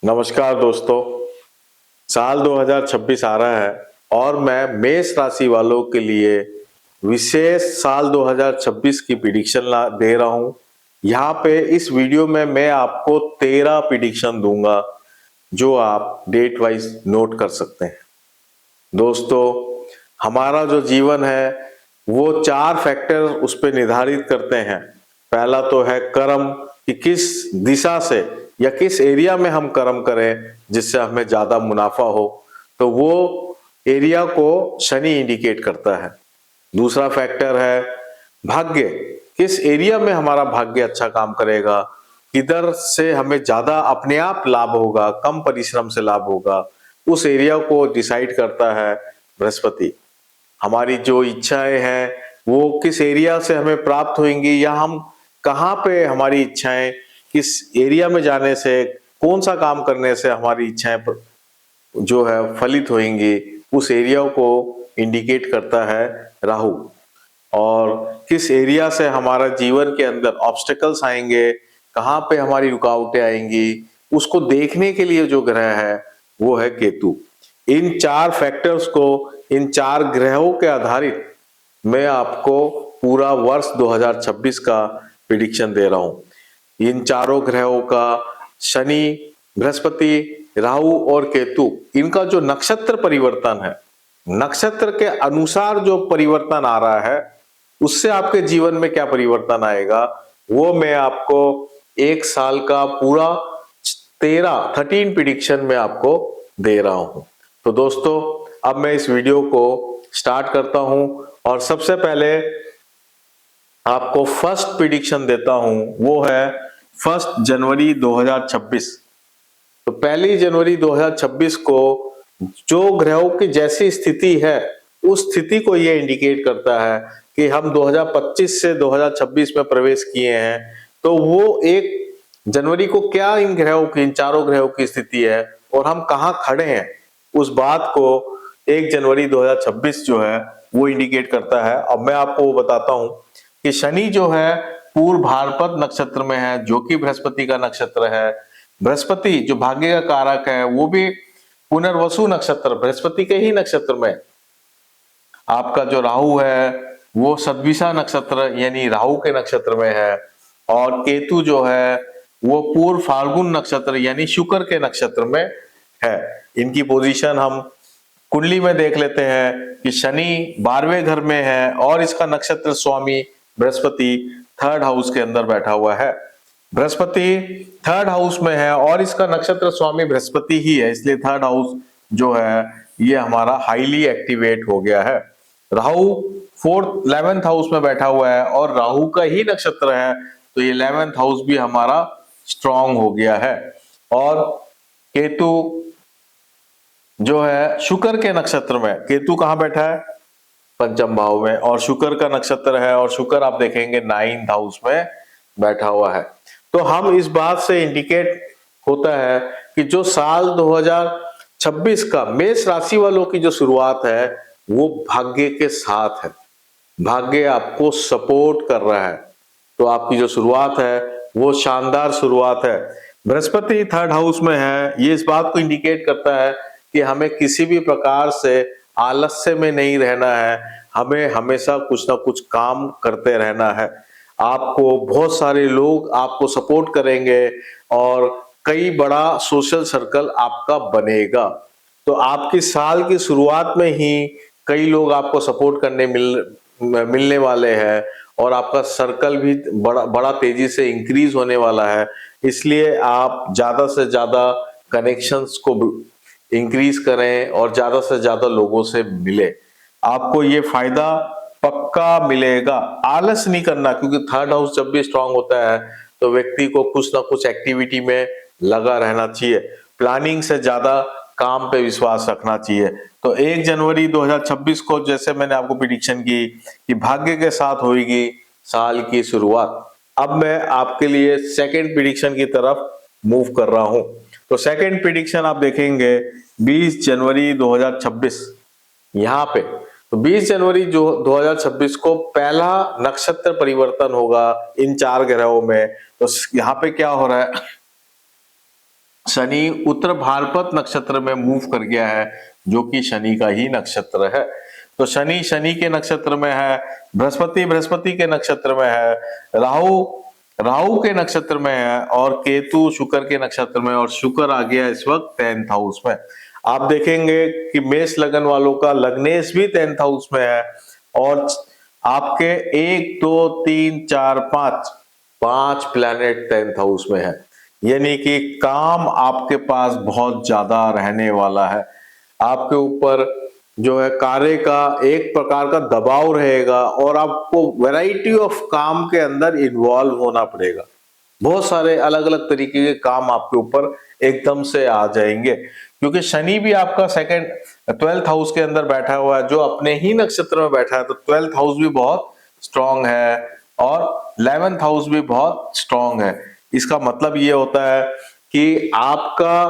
नमस्कार दोस्तों। साल 2026 आ रहा है और मैं मेष राशि वालों के लिए विशेष साल 2026 की प्रिडिक्शन दे रहा हूं। यहाँ पे इस वीडियो में मैं आपको 13 प्रिडिक्शन दूंगा जो आप डेट वाइज नोट कर सकते हैं। दोस्तों, हमारा जो जीवन है वो 4 फैक्टर उस पर निर्धारित करते हैं। पहला तो है कर्म, कि किस दिशा से या किस एरिया में हम कर्म करें जिससे हमें ज्यादा मुनाफा हो, तो वो एरिया को शनि इंडिकेट करता है। दूसरा फैक्टर है भाग्य, किस एरिया में हमारा भाग्य अच्छा काम करेगा, किधर से हमें ज्यादा अपने आप लाभ होगा, कम परिश्रम से लाभ होगा, उस एरिया को डिसाइड करता है बृहस्पति। हमारी जो इच्छाएं हैं वो किस एरिया से हमें प्राप्त होंगी, या हम कहाँ पे हमारी इच्छाएं किस एरिया में जाने से, कौन सा काम करने से हमारी इच्छाएं जो है फलित होंगी, उस एरिया को इंडिकेट करता है राहु। और किस एरिया से हमारा जीवन के अंदर ऑब्स्टेकल्स आएंगे, कहाँ पे हमारी रुकावटें आएंगी, उसको देखने के लिए जो ग्रह है वो है केतु। इन 4 फैक्टर्स को, इन 4 ग्रहों के आधारित मैं आपको पूरा वर्ष 2026 का प्रिडिक्शन दे रहा हूं। इन चारों ग्रहों का, शनि, बृहस्पति, राहु और केतु, इनका जो नक्षत्र परिवर्तन है, नक्षत्र के अनुसार जो परिवर्तन आ रहा है उससे आपके जीवन में क्या परिवर्तन आएगा, वो मैं आपको एक साल का पूरा 13 प्रिडिक्शन में आपको दे रहा हूं। तो दोस्तों, अब मैं इस वीडियो को स्टार्ट करता हूं और सबसे पहले आपको फर्स्ट प्रिडिक्शन देता हूं, वो है 1 जनवरी 2026। तो 1 जनवरी 2026 को जो ग्रहों की जैसी स्थिति है उस स्थिति को यह इंडिकेट करता है कि हम 2025 से 2026 में प्रवेश किए हैं, तो वो 1 जनवरी को क्या इन ग्रहों की, इन चारों ग्रहों की स्थिति है और हम कहाँ खड़े हैं, उस बात को 1 जनवरी 2026 जो है वो इंडिकेट करता है। अब मैं आपको वो बताता हूं कि शनि जो है पूर्व भाद्रपद नक्षत्र में है, जो कि बृहस्पति का नक्षत्र है। बृहस्पति जो भाग्य का कारक है वो भी पुनर्वसु नक्षत्र, बृहस्पति के ही नक्षत्र में। आपका जो राहु है वो सद्विषा नक्षत्र यानी राहु के नक्षत्र में है, और केतु जो है वो पूर्व फाल्गुन नक्षत्र यानी शुक्र के नक्षत्र में है। इनकी पोजीशन हम कुंडली में देख लेते हैं कि शनि 12वें घर में है और इसका नक्षत्र स्वामी बृहस्पति 3rd हाउस के अंदर बैठा हुआ है। बृहस्पति 3rd हाउस में है और इसका नक्षत्र स्वामी बृहस्पति ही है, इसलिए 3rd हाउस जो है ये हमारा हाईली एक्टिवेट हो गया है। राहु 11th हाउस में बैठा हुआ है और राहु का ही नक्षत्र है, तो ये 11th हाउस भी हमारा स्ट्रांग हो गया है। और केतु जो है शुक्र के नक्षत्र में, केतु कहां बैठा है, 5म भाव में, और शुक्र का नक्षत्र है और शुक्र आप देखेंगे 9th हाउस में बैठा हुआ है। तो हम इस बात से इंडिकेट होता है कि जो साल 2026 का मेष राशि वालों की जो शुरुआत है वो भाग्य के साथ है, भाग्य आपको सपोर्ट कर रहा है, तो आपकी जो शुरुआत है वो शानदार शुरुआत है। बृहस्पति 3rd हाउस में है, ये इस बात को इंडिकेट करता है कि हमें किसी भी प्रकार से आलस्य में नहीं रहना है, हमें हमेशा कुछ ना कुछ काम करते रहना है। आपको बहुत सारे लोग आपको सपोर्ट करेंगे और कई बड़ा सोशल सर्कल आपका बनेगा। तो आपकी साल की शुरुआत में ही कई लोग आपको सपोर्ट करने मिलने वाले हैं और आपका सर्कल भी बड़ा तेजी से इंक्रीज होने वाला है। इसलिए आप ज्यादा से ज्यादा कनेक्शंस को इंक्रीज करें और ज्यादा से ज्यादा लोगों से मिले, आपको ये फायदा पक्का मिलेगा। आलस नहीं करना, क्योंकि 3rd हाउस जब भी स्ट्रांग होता है तो व्यक्ति को कुछ ना कुछ एक्टिविटी में लगा रहना चाहिए, प्लानिंग से ज्यादा काम पे विश्वास रखना चाहिए। तो 1 जनवरी 2026 को जैसे मैंने आपको प्रिडिक्शन की कि भाग्य के साथ होगी साल की शुरुआत। अब मैं आपके लिए सेकंड प्रिडिक्शन की तरफ मूव कर रहा हूं। तो सेकंड प्रिडिक्शन आप देखेंगे 20 जनवरी 2026 यहाँ पे। तो 20 जनवरी जो 2026 को पहला नक्षत्र परिवर्तन होगा इन 4 ग्रहों में। तो यहाँ पे क्या हो रहा है, शनि उत्तर भाद्रपद नक्षत्र में मूव कर गया है, जो कि शनि का ही नक्षत्र है। तो शनि शनि के नक्षत्र में है, बृहस्पति बृहस्पति के नक्षत्र में है, राहु राहु के नक्षत्र में है, और केतु शुक्र के नक्षत्र में, और शुक्र आ गया इस वक्त 10th हाउस में। आप देखेंगे कि मेष लगन वालों का लग्नेश भी 10th हाउस में है, और आपके 1 2 3 4 5 प्लैनेट 10th हाउस में है। यानी कि काम आपके पास बहुत ज्यादा रहने वाला है। आपके ऊपर जो है कार्य का एक प्रकार का दबाव रहेगा, और आपको वैरायटी ऑफ काम के अंदर इन्वॉल्व होना पड़ेगा। बहुत सारे अलग अलग तरीके के काम आपके ऊपर एकदम से आ जाएंगे, क्योंकि शनि भी आपका 12th हाउस के अंदर बैठा हुआ है, जो अपने ही नक्षत्र में बैठा है। तो 12th हाउस भी बहुत स्ट्रांग है, और 11th हाउस भी बहुत स्ट्रांग है। इसका मतलब ये होता है कि आपका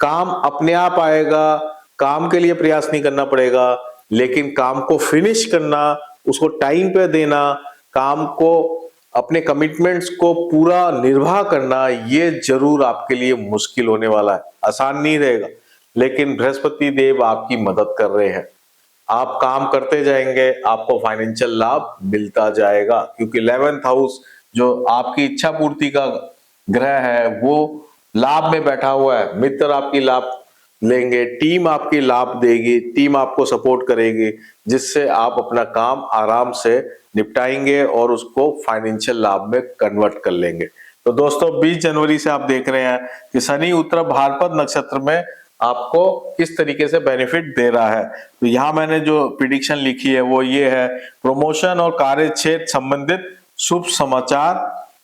काम अपने आप आएगा, काम के लिए प्रयास नहीं करना पड़ेगा, लेकिन काम को फिनिश करना, उसको टाइम पे देना, काम को अपने कमिटमेंट्स को पूरा निर्वाह करना, ये जरूर आपके लिए मुश्किल होने वाला है, आसान नहीं रहेगा। लेकिन बृहस्पति देव आपकी मदद कर रहे हैं। आप काम करते जाएंगे, आपको फाइनेंशियल लाभ मिलता जाएगा, क्योंकि 11th हाउस जो आपकी इच्छा पूर्ति का ग्रह है, वो लाभ में बैठा हुआ है। मित्र आपकी लाभ लेंगे, टीम आपकी लाभ देगी, टीम आपको सपोर्ट करेगी, जिससे आप अपना काम आराम से निपटाएंगे और उसको फाइनेंशियल लाभ में कन्वर्ट कर लेंगे। तो दोस्तों 20 जनवरी से आप देख रहे हैं कि शनि उत्तर भाद्रपद नक्षत्र में आपको किस तरीके से बेनिफिट दे रहा है। तो यहाँ मैंने जो प्रिडिक्शन लिखी है वो ये है, प्रमोशन और कार्य क्षेत्र संबंधित शुभ समाचार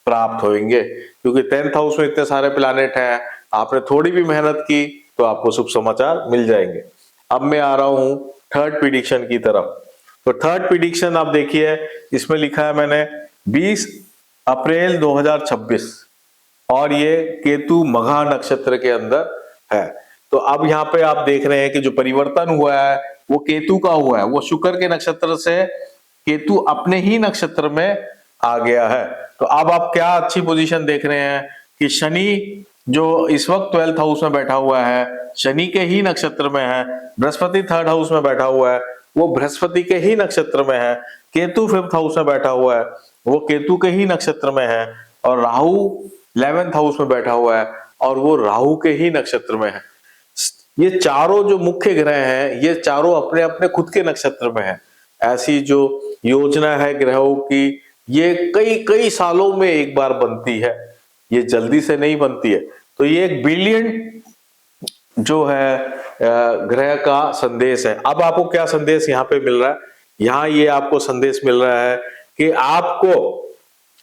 प्राप्त होंगे। क्योंकि 10th हाउस में इतने सारे प्लैनेट हैं, आपने थोड़ी भी मेहनत की तो आपको शुभ समाचार मिल जाएंगे। अब मैं आ रहा हूं थर्ड प्रिडिक्शन की तरफ। तो थर्ड प्रिडिक्शन आप देखिए, इसमें लिखा है मैंने 20 अप्रैल 2026, और ये केतु मघा नक्षत्र के अंदर है। तो अब यहाँ पे आप देख रहे हैं कि जो परिवर्तन हुआ है वो केतु का हुआ है। वो शुक्र के नक्षत्र से केतु अपने ही नक्षत्र में आ गया है। तो अब आप क्या अच्छी पोजीशन देख रहे हैं कि शनि जो इस वक्त 12th हाउस में बैठा हुआ है, शनि के ही नक्षत्र में है। बृहस्पति 3rd हाउस में बैठा हुआ है, वो बृहस्पति के ही नक्षत्र में है। केतु 5th हाउस में बैठा हुआ है, वो केतु के ही नक्षत्र में है। और राहु 11th हाउस में बैठा हुआ है, और वो राहु के ही नक्षत्र में है। ये चारों जो मुख्य ग्रह हैं, ये चारों अपने अपने खुद के नक्षत्र में है। ऐसी जो योजना है ग्रहों की, ये कई कई सालों में एक बार बनती है, ये जल्दी से नहीं बनती है। तो ये एक ब्रिलियंट जो है ग्रह का संदेश है। अब आपको क्या संदेश यहाँ पे मिल रहा है? यहाँ ये आपको संदेश मिल रहा है कि आपको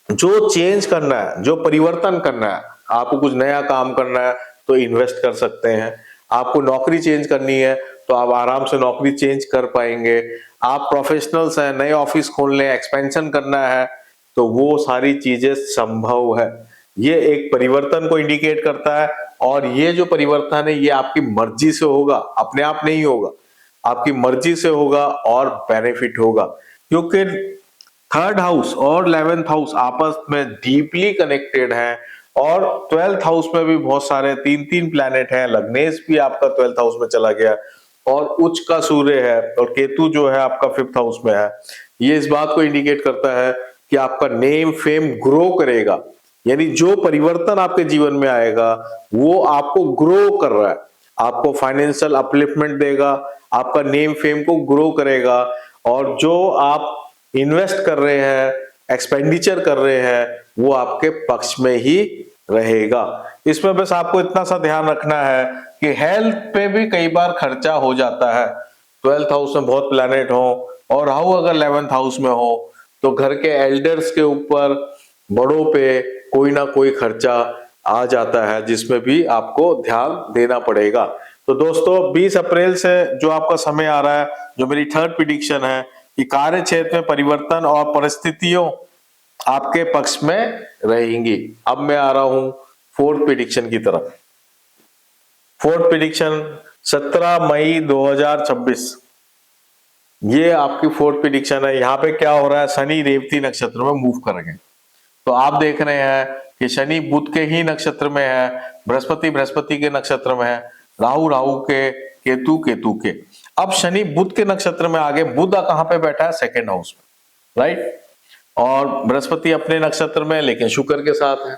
जो चेंज करना है, जो परिवर्तन करना है, आपको कुछ नया काम करना है तो इन्वेस्ट कर सकते हैं। आपको नौकरी चेंज करनी है तो आप आराम से नौकरी चेंज कर पाएंगे। आप प्रोफेशनल्स हैं, नए ऑफिस खोलने, एक्सपेंशन करना है, तो वो सारी चीजें संभव है। ये एक परिवर्तन को इंडिकेट करता है, और ये जो परिवर्तन है ये आपकी मर्जी से होगा, अपने आप नहीं होगा, आपकी मर्जी से होगा और बेनिफिट होगा। क्योंकि 3rd हाउस और 11th हाउस आपस में डीपली कनेक्टेड है, और 12th हाउस में भी बहुत सारे 3 प्लैनेट हैं। लग्नेश भी आपका 12th हाउस में चला गया, और उच्च का सूर्य है, और केतु जो है आपका 5th हाउस में है। ये इस बात को इंडिकेट करता है कि आपका नेम फेम ग्रो करेगा। यानी जो परिवर्तन आपके जीवन में आएगा वो आपको ग्रो कर रहा है, आपको फाइनेंशियल अपलिफ्टमेंट देगा, आपका नेम फेम को ग्रो करेगा। और जो आप इन्वेस्ट कर रहे हैं, एक्सपेंडिचर कर रहे हैं, वो आपके पक्ष में ही रहेगा। इसमें बस आपको इतना सा ध्यान रखना है कि हेल्थ पे भी कई बार खर्चा हो जाता है। 12th हाउस में बहुत प्लैनेट हो, और राहु अगर 11th हाउस में हो, तो घर के एल्डर्स के ऊपर, बड़ों पे कोई ना कोई खर्चा आ जाता है, जिसमें भी आपको ध्यान देना पड़ेगा। तो दोस्तों 20 अप्रैल से जो आपका समय आ रहा है, जो मेरी थर्ड प्रिडिक्शन है कि कार्य क्षेत्र में परिवर्तन और परिस्थितियों आपके पक्ष में रहेंगी। अब मैं आ रहा हूं फोर्थ प्रिडिक्शन की तरफ। फोर्थ प्रिडिक्शन 17 मई 2026, ये आपकी फोर्थ प्रिडिक्शन है। यहाँ पे क्या हो रहा है, शनि रेवती नक्षत्र में मूव करेंगे। तो आप देख रहे हैं कि शनि बुध के ही नक्षत्र में है, बृहस्पति के नक्षत्र में है, राहु के, केतु के। अब शनि बुध के नक्षत्र में आगे, बुध कहां पे बैठा है? सेकंड हाउस में, राइट। और बृहस्पति अपने नक्षत्र में, लेकिन शुक्र के साथ है,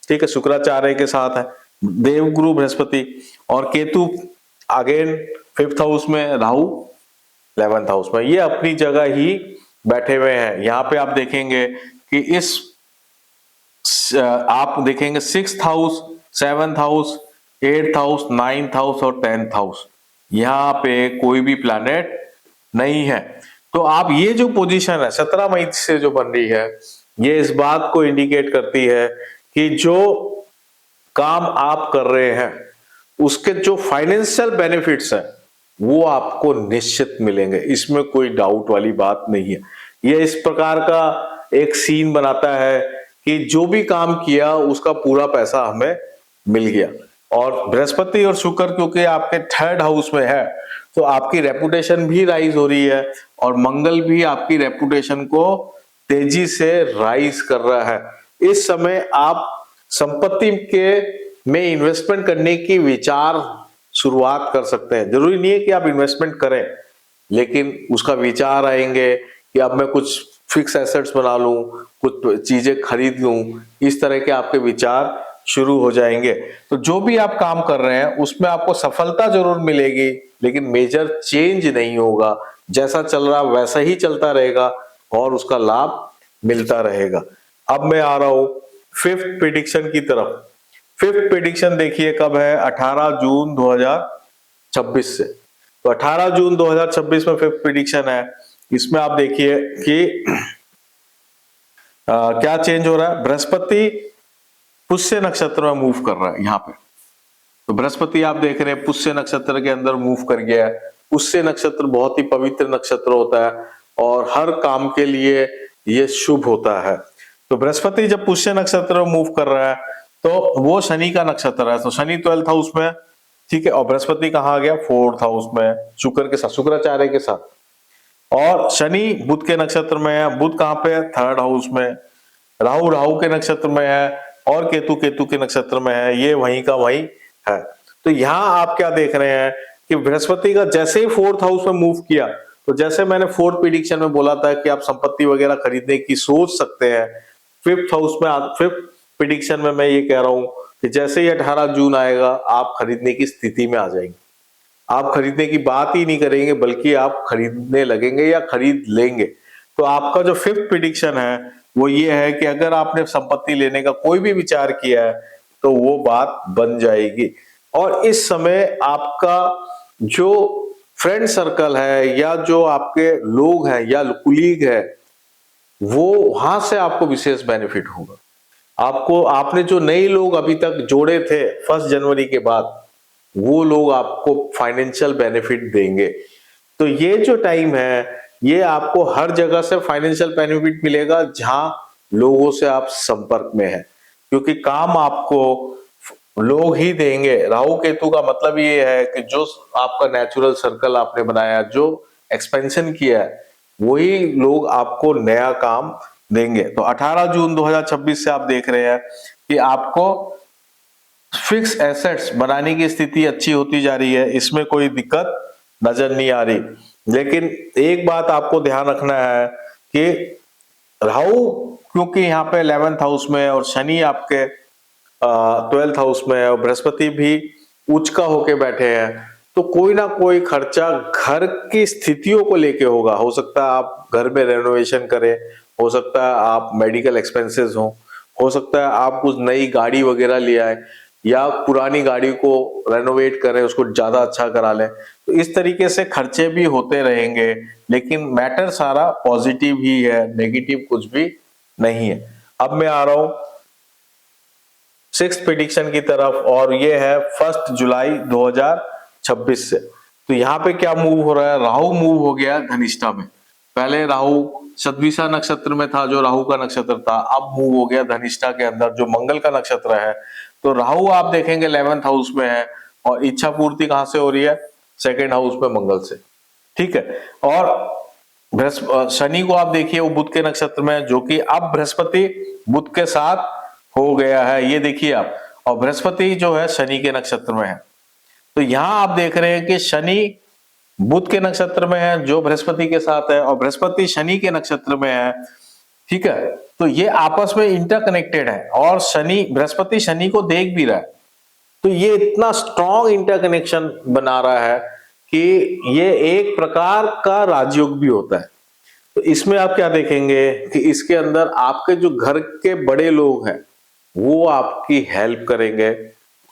ठीक है, शुक्राचार्य के साथ है, देवगुरु बृहस्पति। और केतु अगेन 5th हाउस में, राहु 11th हाउस में। ये अपनी जगह ही बैठे हुए हैं। यहाँ पे आप देखेंगे कि आप देखेंगे 6th house, 7th house, 8th house, 9th house और 10th हाउस, यहाँ पे कोई भी प्लैनेट नहीं है। तो आप ये जो पोजीशन है 17 मई से जो बन रही है, ये इस बात को इंडिकेट करती है कि जो काम आप कर रहे हैं उसके जो फाइनेंशियल बेनिफिट्स हैं वो आपको निश्चित मिलेंगे, इसमें कोई डाउट वाली बात नहीं है। ये इस प्रकार का एक सीन बनाता है कि जो भी काम किया उसका पूरा पैसा हमें मिल गया। और बृहस्पति और शुक्र क्योंकि आपके 3rd हाउस में है, तो आपकी रेपुटेशन भी राइज हो रही है, और मंगल भी आपकी रेपुटेशन को तेजी से राइज कर रहा है। इस समय आप संपत्ति के में इन्वेस्टमेंट करने की विचार शुरुआत कर सकते हैं। जरूरी नहीं है कि आप इन्वेस्टमेंट करें, लेकिन उसका विचार आएंगे कि अब मैं कुछ फिक्स एसेट्स बना लूं, कुछ चीजें खरीद लूं, इस तरह के आपके विचार शुरू हो जाएंगे। तो जो भी आप काम कर रहे हैं उसमें आपको सफलता जरूर मिलेगी, लेकिन मेजर चेंज नहीं होगा। जैसा चल रहा वैसा ही चलता रहेगा और उसका लाभ मिलता रहेगा। अब मैं आ रहा हूं 5th प्रेडिक्शन की तरफ। 5th प्रेडिक्शन देखिए कब है? 18 जून 2026 से। तो 18 जून 2026 में 5th प्रेडिक्शन है। इसमें आप देखिए कि क्या चेंज हो रहा है। बृहस्पति पुष्य नक्षत्र में मूव कर रहा है यहाँ पे। तो बृहस्पति आप देख रहे हैं पुष्य नक्षत्र के अंदर मूव कर गया है। पुष्य नक्षत्र बहुत ही पवित्र नक्षत्र होता है और हर काम के लिए ये शुभ होता है। तो बृहस्पति जब पुष्य नक्षत्र में मूव कर रहा है तो वो शनि का नक्षत्र है, तो शनि 12th हाउस में, ठीक है। और बृहस्पति कहाँ आ गया? 4th हाउस में, शुक्र के साथ, शुक्राचार्य के साथ। और शनि बुध के नक्षत्र में है, बुध कहाँ पे है? 3rd हाउस में। राहु के नक्षत्र में है और केतु के नक्षत्र में है, ये वहीं का वहीं है। तो यहाँ आप क्या देख रहे हैं कि बृहस्पति का जैसे ही 4th हाउस में मूव किया, तो जैसे मैंने 4th प्रेडिक्शन में बोला था कि आप संपत्ति वगैरह खरीदने की सोच सकते हैं, 5th हाउस में 5th प्रेडिक्शन में मैं ये कह रहा हूं कि जैसे ही 18 जून आएगा आप खरीदने की स्थिति में आ जाएंगे। आप खरीदने की बात ही नहीं करेंगे, बल्कि आप खरीदने लगेंगे या खरीद लेंगे। तो आपका जो 5th प्रेडिक्शन है वो ये है कि अगर आपने संपत्ति लेने का कोई भी विचार किया है तो वो बात बन जाएगी। और इस समय आपका जो फ्रेंड सर्कल है या जो आपके लोग हैं या कुलीग है, वो वहां से आपको विशेष बेनिफिट होगा। आपने जो नए लोग अभी तक जोड़े थे 1 जनवरी के बाद, वो लोग आपको फाइनेंशियल बेनिफिट देंगे। तो ये जो टाइम है ये आपको हर जगह से फाइनेंशियल बेनिफिट मिलेगा जहां लोगों से आप संपर्क में हैं, क्योंकि काम आपको लोग ही देंगे। राहु केतु का मतलब ये है कि जो आपका नेचुरल सर्कल आपने बनाया, जो एक्सपेंशन किया है, वही लोग आपको नया काम देंगे। तो 18 जून 2026 से आप देख रहे हैं कि आपको फिक्स एसेट्स बनाने की स्थिति अच्छी होती जा रही है, इसमें कोई दिक्कत नजर नहीं आ रही। लेकिन एक बात आपको ध्यान रखना है कि राहु क्योंकि यहाँ पे 11th हाउस में और शनि आपके 12th हाउस में है और बृहस्पति भी उच्च का होके बैठे हैं, तो कोई ना कोई खर्चा घर की स्थितियों को लेके होगा। हो सकता है आप घर में रेनोवेशन करें, हो सकता है आप मेडिकल एक्सपेंसेस हो सकता है आप कुछ नई गाड़ी वगैरह ले आए या पुरानी गाड़ी को रेनोवेट करें, उसको ज्यादा अच्छा करा लें। तो इस तरीके से खर्चे भी होते रहेंगे, लेकिन मैटर सारा पॉजिटिव ही है, नेगेटिव कुछ भी नहीं है। अब मैं आ रहा हूं 6th प्रेडिक्शन की तरफ और ये है 1 जुलाई 2026 से। तो यहाँ पे क्या मूव हो रहा है? राहु मूव हो गया धनिष्ठा में। पहले राहु शतभिषा नक्षत्र में था, जो राहु का नक्षत्र था, अब मूव हो गया धनिष्ठा के अंदर, जो मंगल का नक्षत्र है। तो राहु आप देखेंगे 11th हाउस में है और इच्छा पूर्ति कहां से हो रही है? 2nd हाउस में मंगल से, ठीक है। और शनि को आप देखिए वो बुध के नक्षत्र में है, जो कि अब बृहस्पति बुध के साथ हो गया है, ये देखिए आप। और बृहस्पति जो है शनि के नक्षत्र में है। तो यहां आप देख रहे हैं कि शनि बुध के नक्षत्र में है जो बृहस्पति के साथ है, और बृहस्पति शनि के नक्षत्र में है। ठीक है, तो ये आपस में इंटरकनेक्टेड है, और शनि बृहस्पति शनि को देख भी रहा है। तो ये इतना स्ट्रॉन्ग इंटरकनेक्शन बना रहा है कि ये एक प्रकार का राजयोग भी होता है। तो इसमें आप क्या देखेंगे कि इसके अंदर आपके जो घर के बड़े लोग हैं वो आपकी हेल्प करेंगे,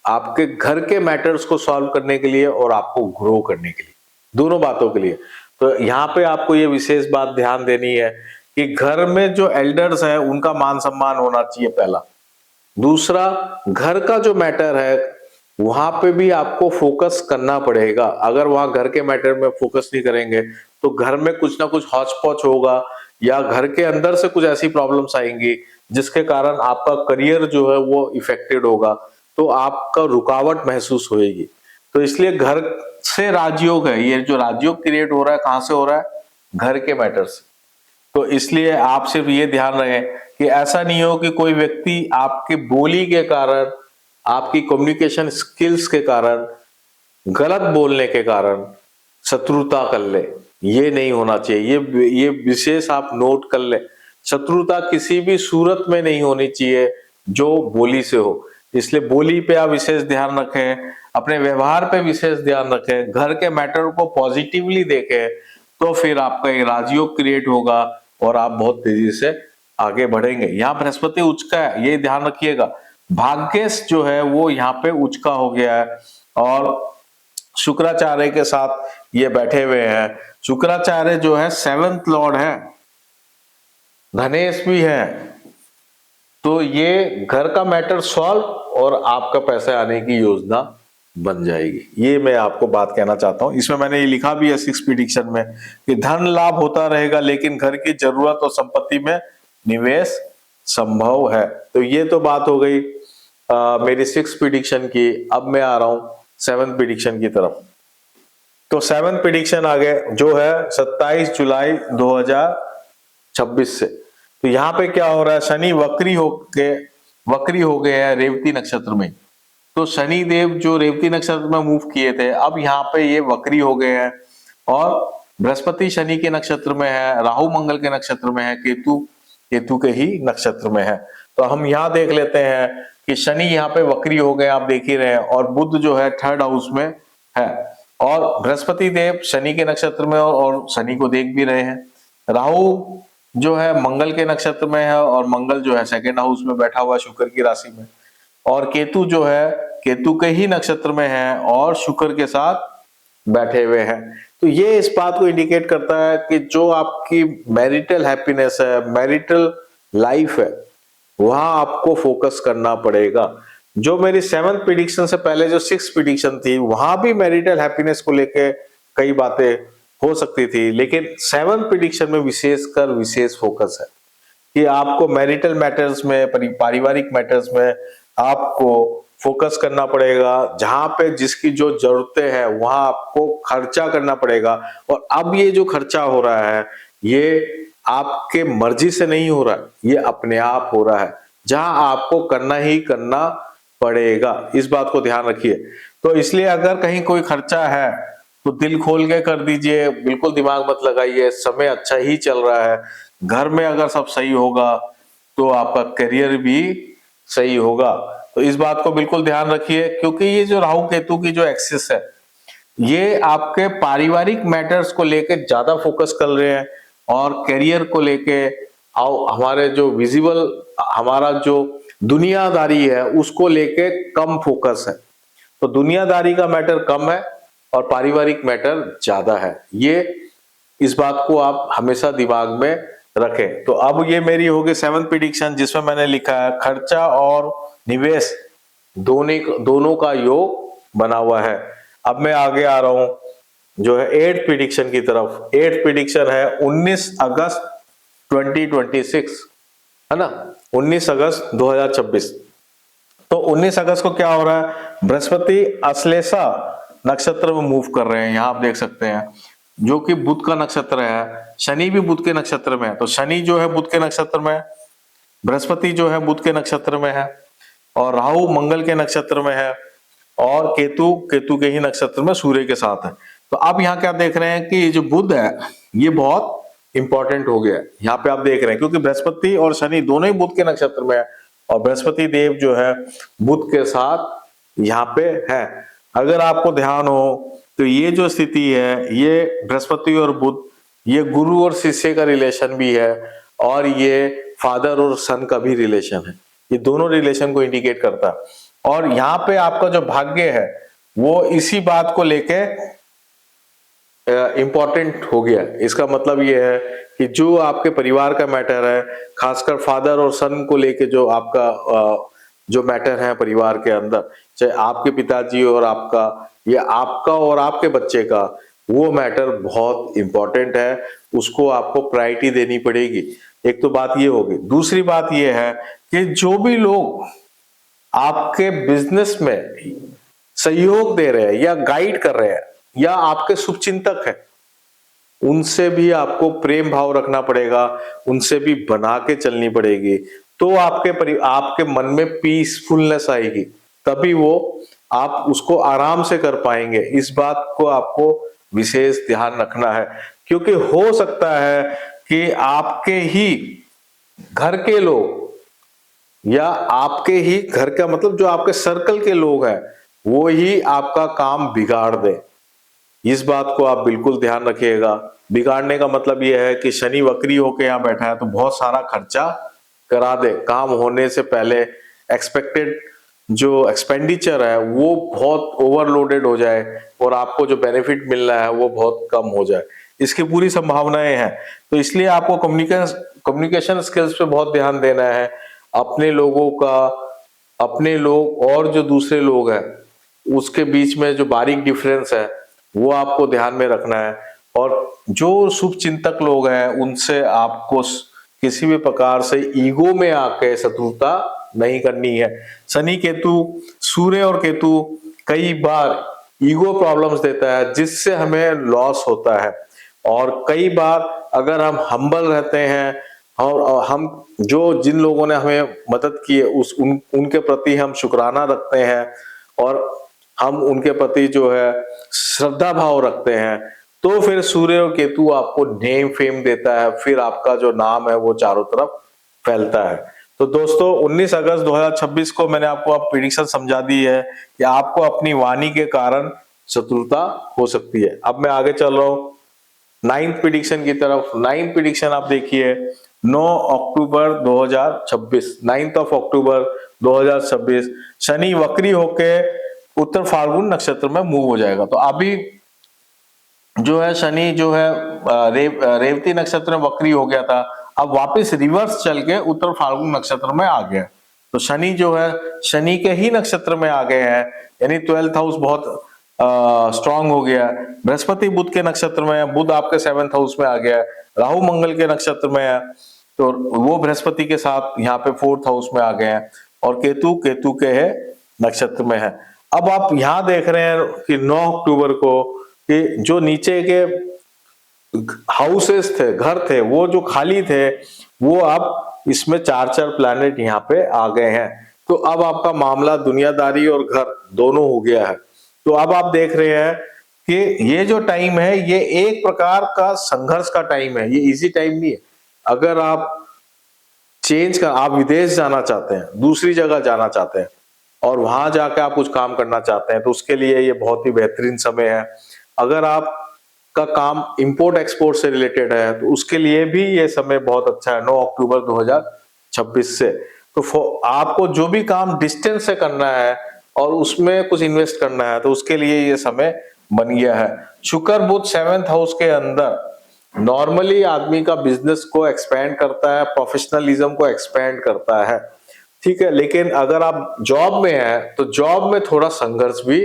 आपके घर के मैटर्स को सॉल्व करने के लिए और आपको ग्रो करने के लिए, दोनों बातों के लिए। तो यहाँ पे आपको ये विशेष बात ध्यान देनी है कि घर में जो एल्डर्स है उनका मान सम्मान होना चाहिए, पहला। दूसरा, घर का जो मैटर है वहां पे भी आपको फोकस करना पड़ेगा। अगर वहां घर के मैटर में फोकस नहीं करेंगे तो घर में कुछ ना कुछ हौच पौच होगा, या घर के अंदर से कुछ ऐसी प्रॉब्लम्स आएंगी जिसके कारण आपका करियर जो है वो इफेक्टेड होगा, तो आपका रुकावट महसूस होगी। तो इसलिए घर से राजयोग है, ये जो राजयोग क्रिएट हो रहा है कहां से हो रहा है? घर के मैटर से। तो इसलिए आप सिर्फ ये ध्यान रखें कि ऐसा नहीं हो कि कोई व्यक्ति आपके बोली के कारण, आपकी कम्युनिकेशन स्किल्स के कारण, गलत बोलने के कारण शत्रुता कर ले। ये नहीं होना चाहिए, ये विशेष आप नोट कर ले। शत्रुता किसी भी सूरत में नहीं होनी चाहिए जो बोली से हो। इसलिए बोली पे आप विशेष ध्यान रखें, अपने व्यवहार पे विशेष ध्यान रखें, घर के मैटर को पॉजिटिवली देखें, तो फिर आपका एक राजयोग क्रिएट होगा और आप बहुत तेजी से आगे बढ़ेंगे। यहाँ बृहस्पति उच्च का है, ये ध्यान रखिएगा। भाग्येश जो है वो यहाँ पे उच्च का हो गया है, और शुक्राचार्य के साथ ये बैठे हुए हैं। शुक्राचार्य जो है 7th लॉर्ड है, धनेश भी है। तो ये घर का मैटर सॉल्व और आपका पैसे आने की योजना बन जाएगी। ये मैं आपको बात कहना चाहता हूं। इसमें मैंने ये लिखा भी है 6 प्रेडिक्शन में कि धन लाभ होता रहेगा, लेकिन घर की जरूरत और संपत्ति में निवेश संभव है। तो ये तो बात हो गई मेरी 6 प्रेडिक्शन की। अब मैं आ रहा हूं 7th प्रेडिक्शन की तरफ। तो 7th प्रेडिक्शन आगे जो है 27 जुलाई 2026 से। तो यहाँ पे क्या हो रहा है? शनि वक्री हो गए हैं रेवती नक्षत्र में। तो शनि देव जो रेवती नक्षत्र में मूव किए थे, अब यहाँ पे ये वक्री हो गए हैं, और बृहस्पति शनि के नक्षत्र में है, राहु मंगल के नक्षत्र में है, केतु के ही नक्षत्र में है। तो हम यहाँ देख लेते हैं कि शनि यहाँ पे वक्री हो गए, आप देख ही रहे हैं, और बुध जो है 3rd हाउस में है, और बृहस्पति देव शनि के नक्षत्र में और शनि को देख भी रहे हैं। राहु जो है मंगल के नक्षत्र में है, और मंगल जो है 2nd हाउस में बैठा हुआ शुक्र की राशि में, और केतु जो है केतु के ही नक्षत्र में है और शुक्र के साथ बैठे हुए हैं। तो ये इस बात को इंडिकेट करता है कि जो आपकी मैरिटल हैप्पीनेस है, मैरिटल लाइफ है, वहां आपको फोकस करना पड़ेगा। जो मेरी 7th प्रेडिक्शन से पहले जो 6 प्रेडिक्शन थी, वहां भी मैरिटल हैप्पीनेस को लेके कई बातें हो सकती थी, लेकिन 7th प्रेडिक्शन में विशेष फोकस है कि आपको मैरिटल मैटर्स में, पारिवारिक मैटर्स में आपको फोकस करना पड़ेगा। जहां पे जिसकी जो जरूरतें हैं वहां आपको खर्चा करना पड़ेगा। और अब ये जो खर्चा हो रहा है ये आपके मर्जी से नहीं हो रहा है, ये अपने आप हो रहा है, जहां आपको करना ही करना पड़ेगा। इस बात को ध्यान रखिए। तो इसलिए अगर कहीं कोई खर्चा है तो दिल खोल के कर दीजिए, बिल्कुल दिमाग मत लगाइए, समय अच्छा ही चल रहा है। घर में अगर सब सही होगा तो आपका करियर भी सही होगा। तो इस बात को बिल्कुल ध्यान रखिए, क्योंकि ये जो राहु केतु की जो एक्सिस है ये आपके पारिवारिक मैटर्स को लेके ज्यादा फोकस कर रहे हैं, और करियर को लेके हमारे जो विजिबल, हमारा जो दुनियादारी है उसको लेके कम फोकस है। तो दुनियादारी का मैटर कम है और पारिवारिक मैटर ज्यादा है। ये इस बात को आप हमेशा दिमाग में रखें। तो अब ये मेरी होगी 7th प्रेडिक्शन, जिसमें मैंने लिखा है खर्चा और निवेश दोनों का योग बना हुआ है। अब मैं आगे आ रहा हूं जो है 8th प्रेडिक्शन की तरफ। 8th प्रेडिक्शन है 19 अगस्त 2026, है ना, 19 अगस्त 2026। तो 19 अगस्त को क्या हो रहा है? बृहस्पति अश्लेषा नक्षत्र में मूव कर रहे हैं, यहां आप देख सकते हैं। जो कि बुध का नक्षत्र है, शनि भी बुध के नक्षत्र में है, तो शनि जो है बुध के नक्षत्र में है, बृहस्पति जो है बुध के नक्षत्र में है, और राहु मंगल के नक्षत्र में है, और केतु केतु के ही नक्षत्र में सूर्य के साथ है। तो आप यहाँ क्या देख रहे हैं कि ये जो बुध है ये बहुत इंपॉर्टेंट हो गया है। यहाँ पे आप देख रहे हैं क्योंकि बृहस्पति और शनि दोनों ही बुध के नक्षत्र में है, और बृहस्पति देव जो है बुध के साथ यहाँ पे है। अगर आपको ध्यान हो तो ये जो स्थिति है ये बृहस्पति और बुध, ये गुरु और शिष्य का रिलेशन भी है, और ये फादर और सन का भी रिलेशन है। ये दोनों रिलेशन को इंडिकेट करता है। और यहाँ पे आपका जो भाग्य है वो इसी बात को लेके इंपॉर्टेंट हो गया। इसका मतलब ये है कि जो आपके परिवार का मैटर है, खासकर फादर और सन को लेके जो आपका जो मैटर है परिवार के अंदर, चाहे आपके पिताजी और आपका, या आपका और आपके बच्चे का, वो मैटर बहुत इंपॉर्टेंट है, उसको आपको प्रायोरिटी देनी पड़ेगी। एक तो बात ये होगी। दूसरी बात ये है कि जो भी लोग आपके बिजनेस में सहयोग दे रहे हैं या गाइड कर रहे हैं या आपके शुभचिंतक हैं, उनसे भी आपको प्रेम भाव रखना पड़ेगा, उनसे भी बना के चलनी पड़ेगी। तो आपके मन में पीसफुलनेस आएगी, तभी वो आप उसको आराम से कर पाएंगे। इस बात को आपको विशेष ध्यान रखना है, क्योंकि हो सकता है कि आपके ही घर के लोग, या आपके ही घर का मतलब जो आपके सर्कल के लोग हैं, वो ही आपका काम बिगाड़ दे। इस बात को आप बिल्कुल ध्यान रखिएगा। बिगाड़ने का मतलब यह है कि शनि वक्री होके यहाँ बैठा है तो बहुत सारा खर्चा करा दे, काम होने से पहले एक्सपेक्टेड जो एक्सपेंडिचर है वो बहुत ओवरलोडेड हो जाए, और आपको जो बेनिफिट मिल रहा है वो बहुत कम हो जाए, इसकी पूरी संभावनाएं हैं। तो इसलिए आपको कम्युनिकेशन स्किल्स पे बहुत ध्यान देना है। अपने लोगों का, अपने लोग और जो दूसरे लोग हैं उसके बीच में जो बारीक डिफरेंस है वो आपको ध्यान में रखना है। और जो शुभ चिंतक लोग हैं उनसे आपको किसी भी प्रकार से ईगो में आके शत्रुता नहीं करनी है। शनि केतु, सूर्य और केतु कई बार ईगो प्रॉब्लम्स देता है जिससे हमें लॉस होता है, और कई बार अगर हम हम्बल रहते हैं और हम जो जिन लोगों ने हमें मदद की है उनके प्रति हम शुक्राना रखते हैं, और हम उनके प्रति जो है श्रद्धा भाव रखते हैं, तो फिर सूर्य और केतु आपको नेम फेम देता है, फिर आपका जो नाम है वो चारों तरफ फैलता है। तो दोस्तों 19 अगस्त 2026 को मैंने आपको अब प्रेडिक्शन समझा दी है कि आपको अपनी वाणी के कारण शत्रुता हो सकती है। अब मैं आगे चल रहा हूं 9th प्रेडिक्शन की तरफ। 9th प्रेडिक्शन आप देखिए 9 अक्टूबर 2026, 9 अक्टूबर 2026 शनि वक्री होके उत्तर फाल्गुन नक्षत्र में मूव हो जाएगा। तो अभी जो है शनि जो है रेवती नक्षत्र में वक्री हो गया था, अब वापस रिवर्स चल के उत्तर फाल्गुन नक्षत्र में आ गया। तो शनि जो है शनि के ही नक्षत्र में आ गए हैं, यानी 12th हाउस बहुत स्ट्रांग हो गया। बृहस्पति बुध के नक्षत्र में है, बुध आपके 7th हाउस में आ गया है। राहु मंगल के नक्षत्र में है तो वो बृहस्पति के साथ यहाँ पे 4th हाउस में आ गए हैं, और केतु केतु के है नक्षत्र में है। अब आप यहाँ देख रहे हैं कि 9 अक्टूबर को कि जो नीचे के हाउसेस थे, घर थे, वो जो खाली थे वो अब इसमें 4 प्लैनेट यहाँ पे आ गए हैं। तो अब आपका मामला दुनियादारी और घर दोनों हो गया है। तो अब आप देख रहे हैं कि ये जो टाइम है ये एक प्रकार का संघर्ष का टाइम है, ये इजी टाइम नहीं है। अगर आप आप विदेश जाना चाहते हैं, दूसरी जगह जाना चाहते हैं और वहां जाके आप कुछ काम करना चाहते हैं, तो उसके लिए ये बहुत ही बेहतरीन समय है। अगर आप का काम इंपोर्ट एक्सपोर्ट से रिलेटेड है तो उसके लिए भी ये समय बहुत अच्छा है 9 अक्टूबर 2026 से। तो आपको जो भी काम डिस्टेंस से करना है और उसमें कुछ इन्वेस्ट करना है तो उसके लिए ये समय बन गया है। शुक्र बुध 7th हाउस के अंदर नॉर्मली आदमी का बिजनेस को एक्सपेंड करता है, प्रोफेशनलिज्म को एक्सपेंड करता है, ठीक है। लेकिन अगर आप जॉब में हैं तो जॉब में थोड़ा संघर्ष भी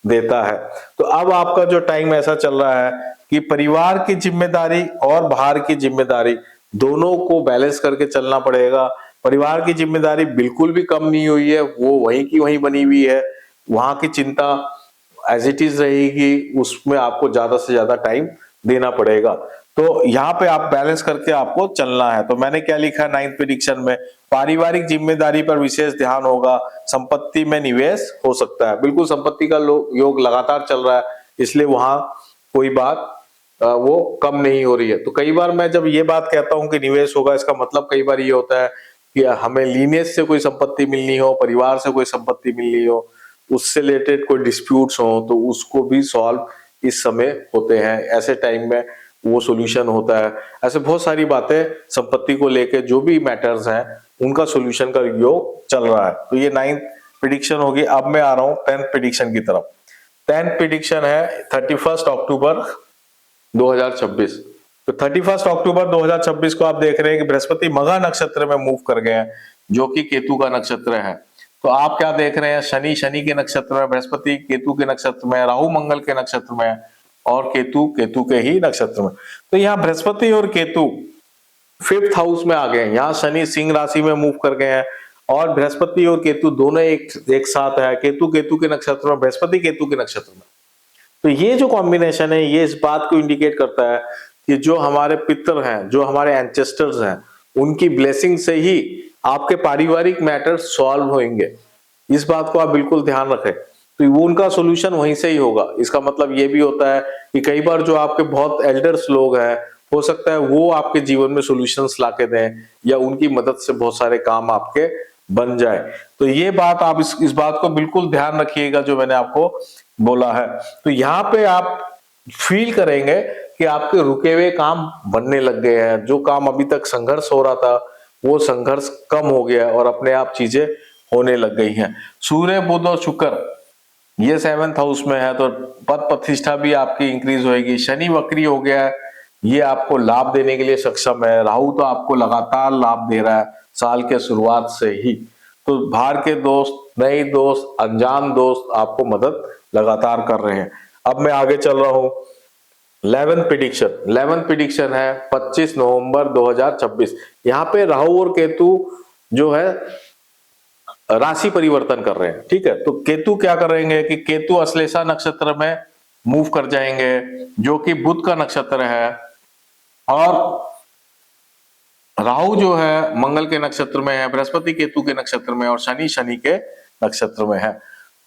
देता है। तो अब आपका जो टाइम ऐसा चल रहा है कि परिवार की जिम्मेदारी और बाहर की जिम्मेदारी दोनों को बैलेंस करके चलना पड़ेगा। परिवार की जिम्मेदारी बिल्कुल भी कम नहीं हुई है, वो वहीं की वहीं बनी हुई है, वहां की चिंता एज इट इज रहेगी, उसमें आपको ज्यादा से ज्यादा टाइम देना पड़ेगा। तो यहाँ पे आप बैलेंस करके आपको चलना है। तो मैंने क्या लिखा है 9th प्रेडिक्शन में, पारिवारिक जिम्मेदारी पर विशेष ध्यान होगा, संपत्ति में निवेश हो सकता है। बिल्कुल संपत्ति का योग लगातार चल रहा है, इसलिए वहां कोई बात वो कम नहीं हो रही है। तो कई बार मैं जब ये बात कहता हूं कि निवेश होगा, इसका मतलब कई बार ये होता है कि हमें लीनियज से कोई संपत्ति मिलनी हो, परिवार से कोई संपत्ति मिलनी हो, उससे रिलेटेड कोई डिस्प्यूट्स हो, तो उसको भी सॉल्व इस समय होते हैं। ऐसे टाइम में वो सॉल्यूशन होता है। ऐसे बहुत सारी बातें संपत्ति को लेके जो भी मैटर्स हैं उनका सॉल्यूशन का योग चल रहा है। तो ये 9th प्रेडिक्शन होगी। अब मैं आ रहा हूं 10th प्रेडिक्शन की तरफ। 10th प्रेडिक्शन है 31 अक्टूबर 2026। तो 31 अक्टूबर 2026 को आप देख रहे हैं कि बृहस्पति मघा नक्षत्र में मूव कर गए हैं, जो कि केतु का नक्षत्र है। तो आप क्या देख रहे हैं, शनि के नक्षत्र में, बृहस्पति केतु के नक्षत्र में, राहु मंगल के नक्षत्र में और केतु के ही नक्षत्र में। तो यहाँ बृहस्पति और केतु 5th हाउस में आ गए हैं। यहाँ शनि सिंह राशि में मूव कर गए हैं और बृहस्पति और केतु दोनों एक साथ है। केतु के नक्षत्र में, बृहस्पति केतु के नक्षत्र में। तो ये जो कॉम्बिनेशन है ये इस बात को इंडिकेट करता है कि जो हमारे पितर हैं, जो हमारे एंसेस्टर्स हैं, उनकी ब्लेसिंग से ही आपके पारिवारिक मैटर्स सॉल्व होंगे। इस बात को आप बिल्कुल ध्यान रखें। तो वो उनका सॉल्यूशन वहीं से ही होगा। इसका मतलब ये भी होता है कि कई बार जो आपके बहुत एल्डर्स लोग हैं, हो सकता है वो आपके जीवन में सॉल्यूशंस लाके दें या उनकी मदद से बहुत सारे काम आपके बन जाए। तो ये बात आप इस बात को बिल्कुल ध्यान रखिएगा जो मैंने आपको बोला है। तो यहाँ पे आप फील करेंगे कि आपके रुके हुए काम बनने लग गए हैं। जो काम अभी तक संघर्ष हो रहा था वो संघर्ष कम हो गया और अपने आप चीजें होने लग गई हैं। सूर्य बुध और शुक्र ये 7th हाउस में है, तो पद प्रतिष्ठा भी आपकी इंक्रीज होगी। शनि वक्री हो गया है, ये आपको लाभ देने के लिए सक्षम है। राहु तो आपको लगातार लाभ दे रहा है साल के शुरुआत से ही। तो बाहर के दोस्त, नए दोस्त, अनजान दोस्त आपको मदद लगातार कर रहे हैं। अब मैं आगे चल रहा हूं 11th प्रेडिक्शन। 11th प्रेडिक्शन है 25 नवंबर 2026। यहाँ पे राहु और केतु जो है राशि परिवर्तन कर रहे हैं। ठीक है, तो केतु क्या करेंगे कि केतु अश्लेषा नक्षत्र में मूव कर जाएंगे, जो कि बुध का नक्षत्र है, और राहु जो है मंगल के नक्षत्र में है, बृहस्पति केतु के नक्षत्र में और शनि के नक्षत्र में है।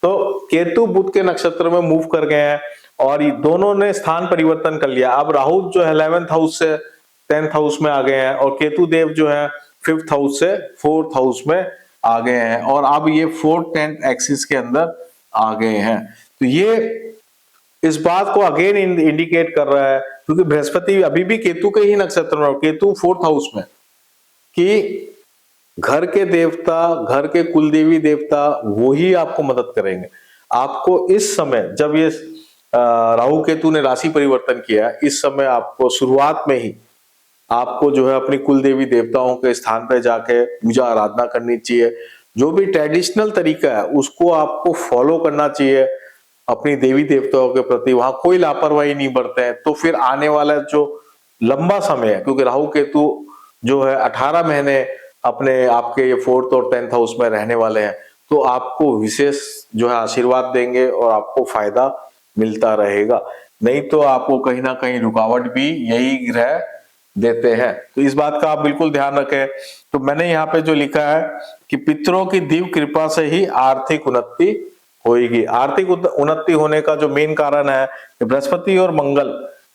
तो केतु बुध के नक्षत्र में मूव कर गए हैं और ये दोनों ने स्थान परिवर्तन कर लिया। अब राहु जो है 11th हाउस से 10th हाउस में आ गए हैं और केतु देव जो है 5th हाउस से 4th हाउस में आ गए हैं और अब ये 4th 10th एक्सिस के अंदर आ गए हैं। तो ये इस बात को अगेन इंडिकेट कर रहा है, क्योंकि बृहस्पति अभी भी केतु के ही नक्षत्र में, केतु 4th हाउस में, कि घर के देवता, घर के कुलदेवी देवता वो ही आपको मदद करेंगे। आपको इस समय जब ये राहु केतु ने राशि परिवर्तन किया, इस समय आपको शुरुआत में ही आपको जो है अपनी कुलदेवी देवताओं के स्थान पे जाके पूजा आराधना करनी चाहिए। जो भी ट्रेडिशनल तरीका है उसको आपको फॉलो करना चाहिए अपनी देवी देवताओं के प्रति। वहां कोई लापरवाही नहीं बरते हैं, तो फिर आने वाला जो लंबा समय है, क्योंकि राहु केतु जो है 18 महीने अपने आपके ये 4th और 10th हाउस में रहने वाले हैं, तो आपको विशेष जो है आशीर्वाद देंगे और आपको फायदा मिलता रहेगा। नहीं तो आपको कहीं ना कहीं रुकावट भी यही ग्रह देते हैं। तो इस बात का आप बिल्कुल ध्यान रखें। तो मैंने यहाँ पे जो लिखा है कि पितरों की दिव्य कृपा से ही आर्थिक उन्नति होगी। आर्थिक उन्नति होने का जो मेन कारण है कि बृहस्पति और मंगल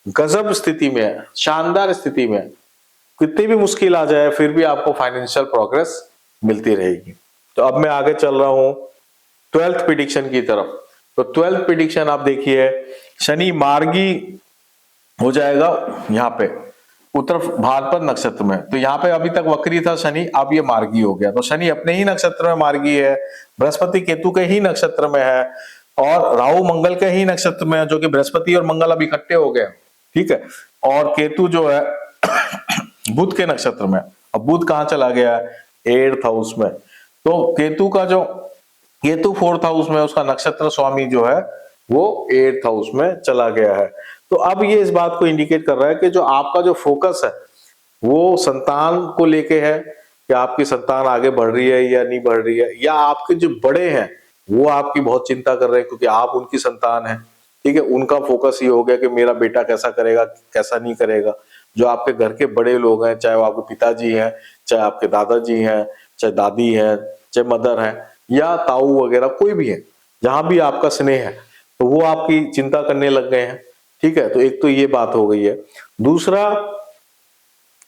गजब स्थिति में है, शानदार स्थिति में। कितनी भी मुश्किल आ जाए फिर भी आपको फाइनेंशियल प्रोग्रेस मिलती रहेगी। तो अब मैं आगे चल रहा हूं 12th प्रेडिक्शन की तरफ। तो 12th प्रेडिक्शन आप देखिए, शनि मार्गी हो जाएगा यहाँ पे उत्तर भाद्रपद नक्षत्र में। तो यहाँ पे अभी तक वक्री था शनि, अब ये मार्गी हो गया। तो शनि अपने ही नक्षत्र में मार्गी है, बृहस्पति केतु के ही नक्षत्र में है और राहु मंगल के ही नक्षत्र में है, जो कि बृहस्पति और मंगल अब इकट्ठे हो गए। ठीक है, और केतु जो है बुध के नक्षत्र में। अब बुध कहाँ चला गया है? 8th हाउस में। तो केतु 4th हाउस में, उसका नक्षत्र स्वामी जो है वो 8th हाउस में चला गया है। तो अब ये इस बात को इंडिकेट कर रहा है कि जो आपका जो फोकस है वो संतान को लेके है कि आपकी संतान आगे बढ़ रही है या नहीं बढ़ रही है, या आपके जो बड़े हैं वो आपकी बहुत चिंता कर रहे हैं क्योंकि आप उनकी संतान है। ठीक है, उनका फोकस ये हो गया कि मेरा बेटा कैसा करेगा, कैसा नहीं करेगा। जो आपके घर के बड़े लोग हैं, चाहे वो आपके पिताजी हैं, चाहे आपके दादाजी हैं, चाहे दादी है, चाहे मदर है, या ताऊ वगैरह कोई भी है, जहां भी आपका स्नेह है, तो वो आपकी चिंता करने लग गए हैं। ठीक है, तो एक तो ये बात हो गई है। दूसरा,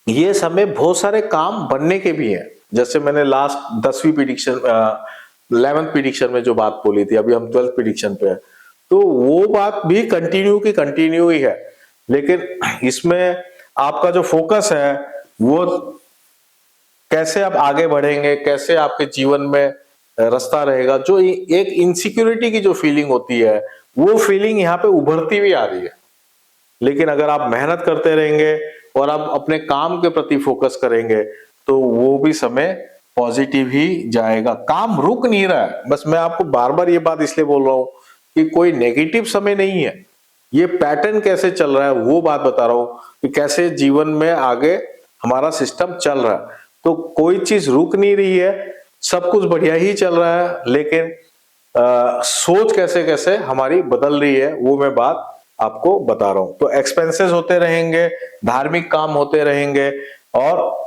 ये समय बहुत सारे काम बनने के भी हैं। जैसे मैंने लास्ट 10वीं प्रिडिक्शन 11th प्रिडिक्शन में जो बात बोली थी, अभी हम 12th प्रिडिक्शन पे है, तो वो बात भी कंटिन्यू की कंटिन्यू ही है। लेकिन इसमें आपका जो फोकस है वो कैसे आप आगे बढ़ेंगे, कैसे आपके जीवन में रास्ता रहेगा। जो एक इनसिक्योरिटी की जो फीलिंग होती है, वो फीलिंग यहाँ पे उभरती हुई आ रही है। लेकिन अगर आप मेहनत करते रहेंगे और आप अपने काम के प्रति फोकस करेंगे, तो वो भी समय पॉजिटिव ही जाएगा। काम रुक नहीं रहा है। बस मैं आपको बार बार ये बात इसलिए बोल रहा हूं कि कोई नेगेटिव समय नहीं है, ये पैटर्न कैसे चल रहा है वो बात बता रहा हूं कि कैसे जीवन में आगे हमारा सिस्टम चल रहा है। तो कोई चीज रुक नहीं रही है, सब कुछ बढ़िया ही चल रहा है, लेकिन सोच कैसे कैसे हमारी बदल रही है वो मैं बात आपको बता रहा हूं। तो एक्सपेंसेस होते रहेंगे, धार्मिक काम होते रहेंगे, और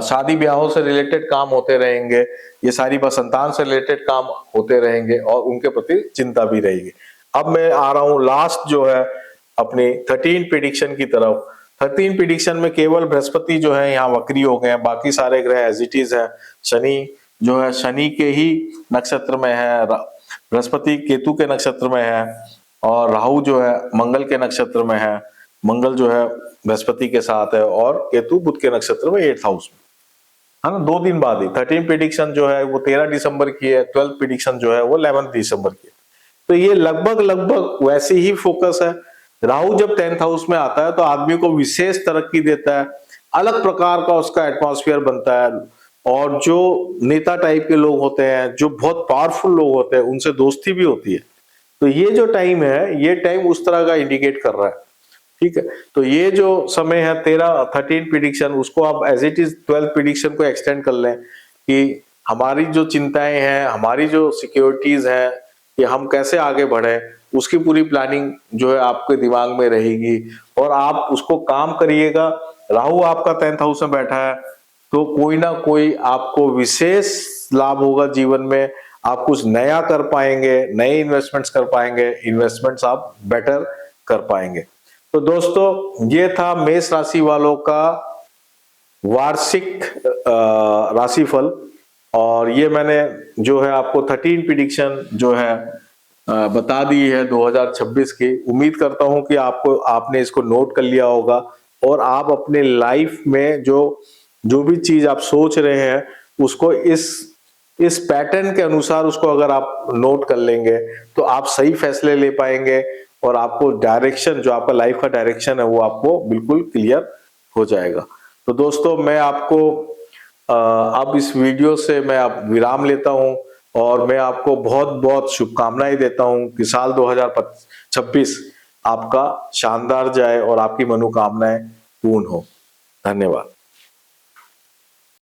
शादी ब्याहों से रिलेटेड काम होते रहेंगे, ये सारी बात संतान से रिलेटेड काम होते रहेंगे, और उनके प्रति चिंता भी रहेगी। अब मैं आ रहा हूं लास्ट जो है अपनी 13 प्रेडिक्शन की तरफ। 13 प्रेडिक्शन में केवल बृहस्पति जो है यहाँ वक्री हो गए हैं, बाकी सारे ग्रह एज इट इज है। शनि जो है शनि के ही नक्षत्र में है, बृहस्पति केतु के नक्षत्र में है, और राहु जो है मंगल के नक्षत्र में है। मंगल जो है बृहस्पति के साथ है, और केतु बुध के नक्षत्र में 8th हाउस में है ना। 2 दिन बाद ही 13 प्रेडिक्शन जो है वो 13 दिसंबर की है, 12th प्रेडिक्शन जो है वो 11 दिसंबर की है। तो ये लगभग लगभग वैसे ही फोकस है। राहु जब 10th हाउस में आता है तो आदमी को विशेष तरक्की देता है, अलग प्रकार का उसका एटमॉस्फेयर बनता है, और जो नेता टाइप के लोग होते हैं, जो बहुत पावरफुल लोग होते हैं, उनसे दोस्ती भी होती है। तो ये जो टाइम है, ये टाइम उस तरह का इंडिकेट कर रहा है। ठीक है, तो ये जो समय है 13 प्रिडिक्शन, उसको आप as it is 12th prediction को एक्सटेंड कर लें कि हमारी जो चिंताएं हैं, हमारी जो सिक्योरिटीज हैं, कि हम कैसे आगे बढ़े, उसकी पूरी प्लानिंग जो है आपके दिमाग में रहेगी, और आप उसको काम करिएगा। राहु आपका 10th हाउस में बैठा है, तो कोई ना कोई आपको विशेष लाभ होगा जीवन में। आप कुछ नया कर पाएंगे, नए इन्वेस्टमेंट्स कर पाएंगे, इन्वेस्टमेंट्स आप बेटर कर पाएंगे। तो दोस्तों, ये था मेष राशि वालों का वार्षिक राशिफल, और ये मैंने जो है आपको 13 प्रेडिक्शन जो है बता दी है 2026 की। उम्मीद करता हूं कि आपने इसको नोट कर लिया होगा, और आप अपने लाइफ में जो भी चीज आप सोच रहे हैं उसको इस पैटर्न के अनुसार उसको अगर आप नोट कर लेंगे, तो आप सही फैसले ले पाएंगे, और आपको डायरेक्शन, जो आपका लाइफ का डायरेक्शन है, वो आपको बिल्कुल क्लियर हो जाएगा। तो दोस्तों, मैं आपको अब इस वीडियो से मैं अब विराम लेता हूं, और मैं आपको बहुत बहुत शुभकामनाएं देता हूं कि साल 2026 आपका शानदार जाए और आपकी मनोकामनाएं पूर्ण हो। धन्यवाद।